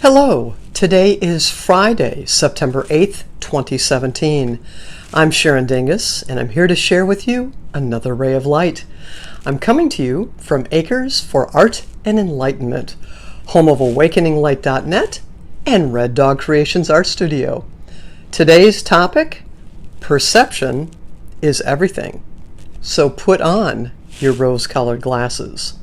Hello, today is Friday, September 8th, 2017. I'm Sharon Dingus, and I'm here to share with you another ray of light. I'm coming to you from Acres for Art and Enlightenment, home of AwakeningLight.net and Red Dog Creations Art Studio. Today's topic, perception is everything. So put on your rose-colored glasses.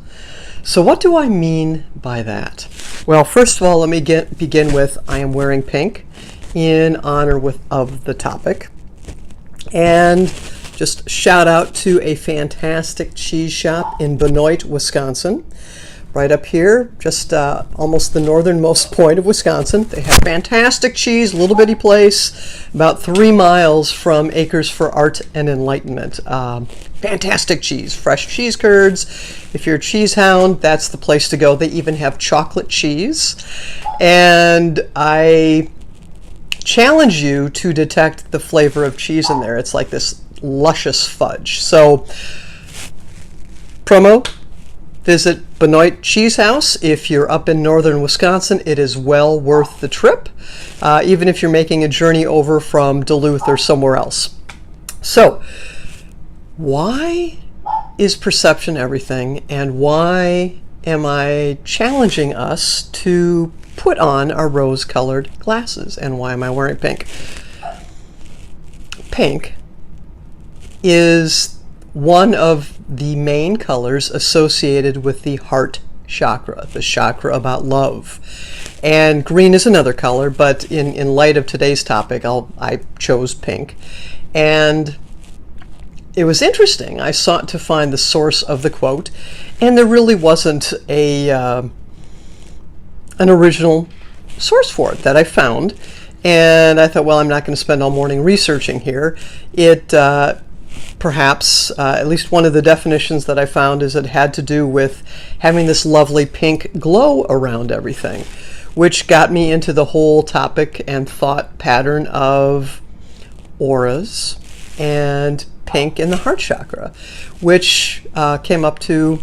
So what do I mean by that? Well, first of all, let me begin with I am wearing pink in honor of the topic. And just shout out to a fantastic cheese shop in Benoit, Wisconsin. Right up here, just almost the northernmost point of Wisconsin. They have fantastic cheese, little bitty place, about 3 miles from Acres for Art and Enlightenment. Fantastic cheese, fresh cheese curds. If you're a cheese hound, that's the place to go. They even have chocolate cheese. And I challenge you to detect the flavor of cheese in there. It's like this luscious fudge. So, promo. Visit Benoit Cheese House. If you're up in northern Wisconsin, it is well worth the trip, even if you're making a journey over from Duluth or somewhere else. So, why is perception everything, and why am I challenging us to put on our rose-colored glasses, and why am I wearing pink? Pink is one of the main colors associated with the heart chakra, the chakra about love. And green is another color, but in light of today's topic, I chose pink. And it was interesting. I sought to find the source of the quote, and there really wasn't an original source for it that I found. And I thought, well, I'm not going to spend all morning researching here. Perhaps, at least one of the definitions that I found is it had to do with having this lovely pink glow around everything, which got me into the whole topic and thought pattern of auras and pink in the heart chakra, which came up to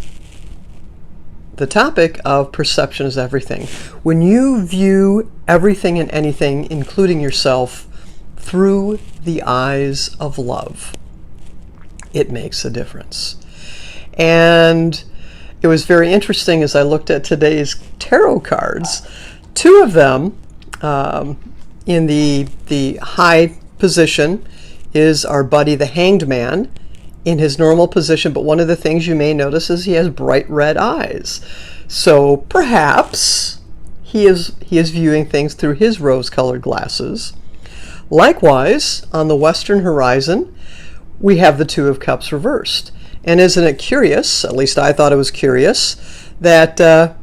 the topic of perception is everything. When you view everything and anything, including yourself, through the eyes of love, it makes a difference. And it was very interesting as I looked at today's tarot cards. 2 of them in the high position is our buddy the Hanged Man in his normal position, but one of the things you may notice is he has bright red eyes. So perhaps he is viewing things through his rose-colored glasses. Likewise, on the western horizon, we have the 2 of Cups reversed. And isn't it curious, at least I thought it was curious, that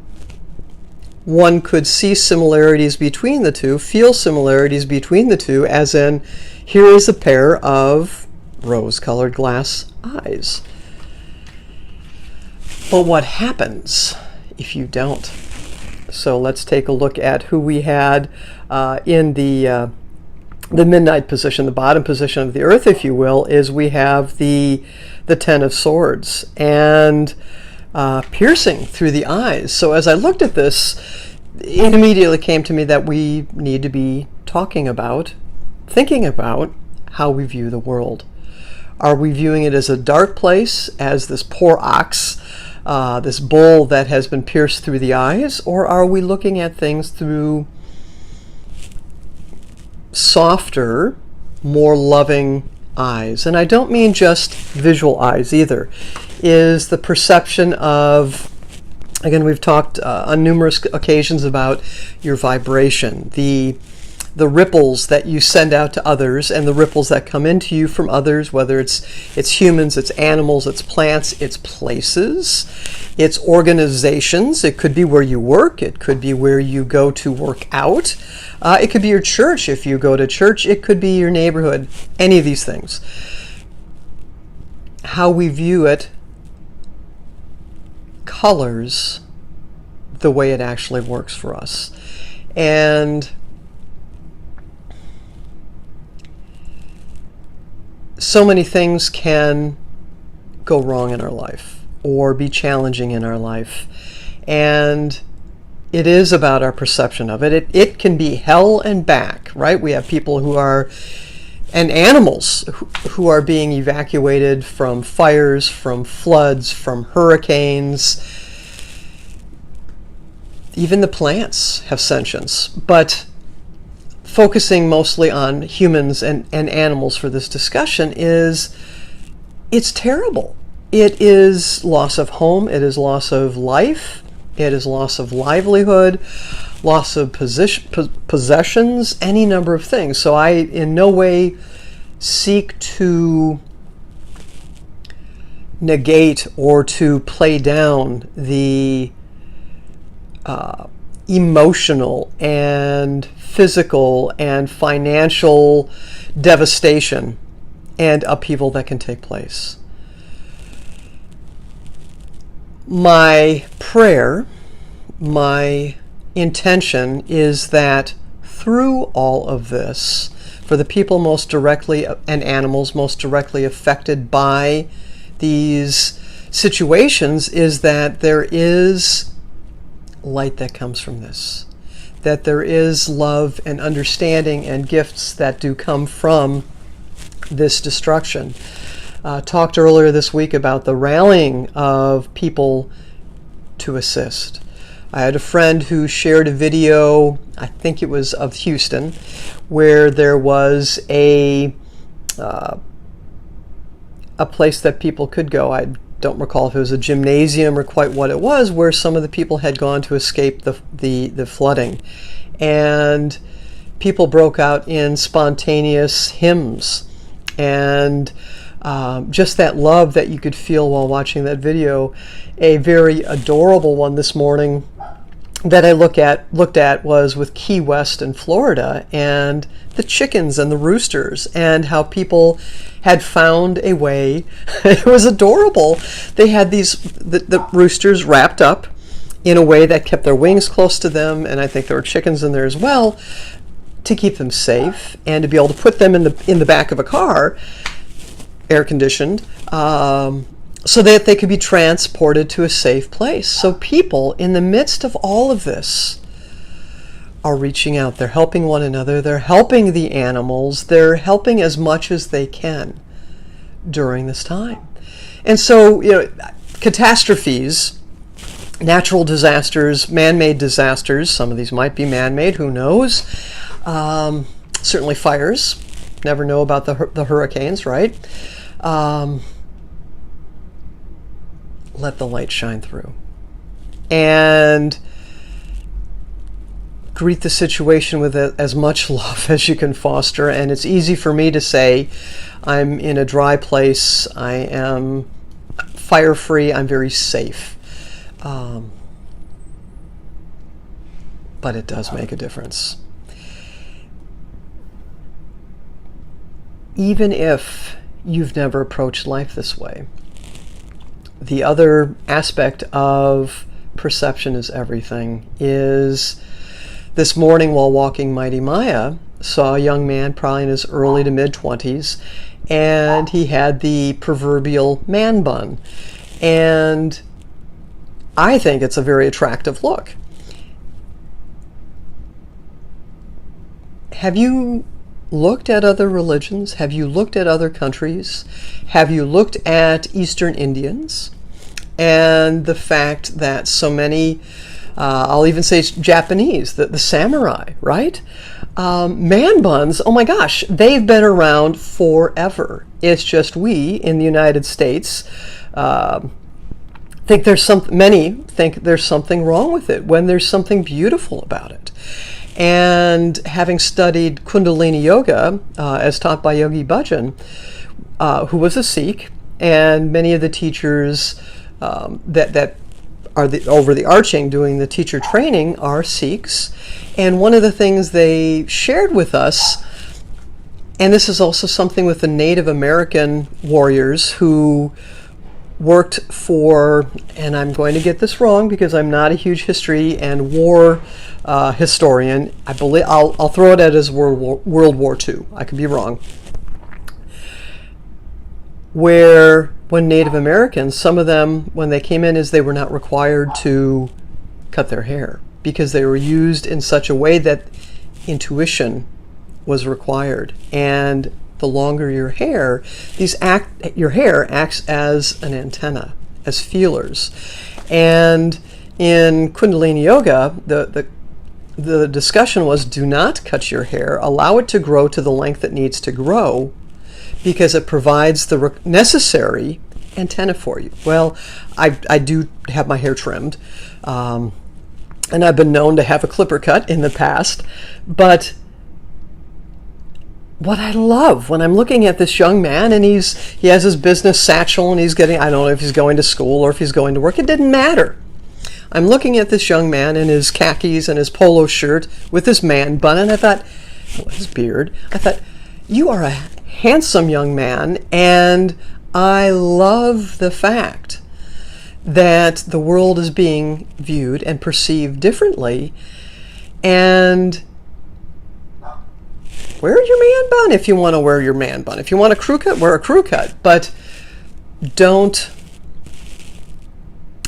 one could see similarities between the 2, feel similarities between the 2, as in, here is a pair of rose-colored glass eyes. But what happens if you don't? So let's take a look at who we had in the midnight position, the bottom position of the earth, if you will, is we have the 10 of Swords and piercing through the eyes. So as I looked at this, it immediately came to me that we need to be thinking about how we view the world. Are we viewing it as a dark place, as this poor ox, this bull that has been pierced through the eyes, or are we looking at things through softer, more loving eyes? And I don't mean just visual eyes either. Is the perception of, again, we've talked on numerous occasions about your vibration, the ripples that you send out to others and the ripples that come into you from others, whether it's humans, it's animals, it's plants, it's places, it's organizations. It could be where you work. It could be where you go to work out. It could be your church if you go to church. It could be your neighborhood. Any of these things. How we view it colors the way it actually works for us. And so many things can go wrong in our life or be challenging in our life. And it is about our perception of it. It can be hell and back, right? We have people who are, and animals who are being evacuated from fires, from floods, from hurricanes. Even the plants have sentience. But focusing mostly on humans and animals for this discussion it's terrible. It is loss of home, it is loss of life, it is loss of livelihood, loss of possessions, any number of things. So I in no way seek to negate or to play down the emotional and physical and financial devastation and upheaval that can take place. My prayer, my intention is that through all of this, for the people most directly and animals most directly affected by these situations, is that there is light that comes from this, that there is love and understanding and gifts that do come from this destruction. Talked earlier this week about the rallying of people to assist. I had a friend who shared a video, I think it was of Houston, where there was a place that people could go. I don't recall if it was a gymnasium or quite what it was, where some of the people had gone to escape the flooding. And people broke out in spontaneous hymns, and just that love that you could feel while watching that video. A very adorable one this morning that I looked at was with Key West in Florida, and the chickens and the roosters, and how people had found a way. It was adorable. They had the roosters wrapped up in a way that kept their wings close to them, and I think there were chickens in there as well, to keep them safe and to be able to put them in the back of a car, air conditioned, so that they could be transported to a safe place. So people in the midst of all of this are reaching out. They're helping one another. They're helping the animals. They're helping as much as they can during this time. And so, catastrophes, natural disasters, man-made disasters, some of these might be man-made, who knows? Certainly fires. Never know about the hurricanes, right? Let the light shine through. And greet the situation with as much love as you can foster. And it's easy for me to say, I'm in a dry place, I am fire-free, I'm very safe. But it does make a difference. Even if you've never approached life this way, the other aspect of perception is everything. Is this morning while walking Mighty Maya, saw a young man probably in his early to mid-20s, and he had the proverbial man bun. And I think it's a very attractive look. Have you looked at other religions? Have you looked at other countries? Have you looked at Eastern Indians? And the fact that so many, I'll even say Japanese, the samurai, right? Man buns, oh my gosh, they've been around forever. It's just we in the United States think many think there's something wrong with it when there's something beautiful about it. And having studied Kundalini Yoga, as taught by Yogi Bhajan, who was a Sikh, and many of the teachers that are over the arching doing the teacher training are Sikhs. And one of the things they shared with us, and this is also something with the Native American warriors who worked for, and I'm going to get this wrong because I'm not a huge history and war historian. I believe I'll throw it at as World War II. I could be wrong. Where when Native Americans, some of them, when they came in, is they were not required to cut their hair. because they were used in such a way that intuition was required. And the longer your hair, your hair acts as an antenna, as feelers. And in Kundalini Yoga, the discussion was, do not cut your hair, allow it to grow to the length it needs to grow, because it provides the necessary antenna for you. Well, I do have my hair trimmed, and I've been known to have a clipper cut in the past, but what I love when I'm looking at this young man, and he has his business satchel, and he's getting, I don't know if he's going to school or if he's going to work, it didn't matter. I'm looking at this young man in his khakis and his polo shirt with his man bun, and I thought, his beard, I thought, you are a handsome young man, and I love the fact that the world is being viewed and perceived differently. And wear your man bun if you want to wear your man bun. If you want a crew cut, wear a crew cut. But don't,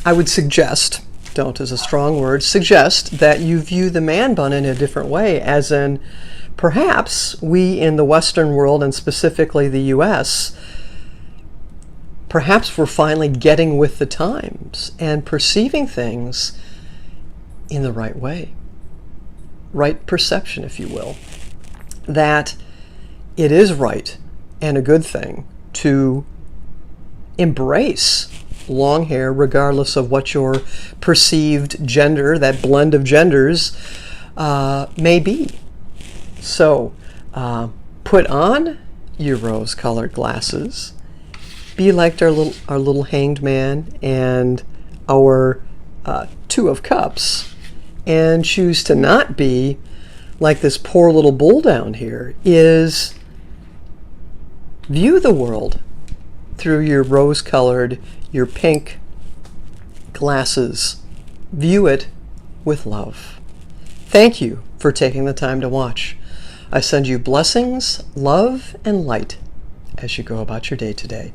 I would suggest, don't is a strong word, suggest that you view the man bun in a different way, as in perhaps we in the Western world, and specifically the US, perhaps we're finally getting with the times and perceiving things in the right way. Right perception, if you will. That it is right and a good thing to embrace long hair regardless of what your perceived gender, that blend of genders, may be. So put on your rose-colored glasses, be like our little hanged man and our two of cups, and choose to not be like this poor little bull down here. Is view the world through your rose-colored, your pink glasses. View it with love. Thank you for taking the time to watch. I send you blessings, love, and light as you go about your day today.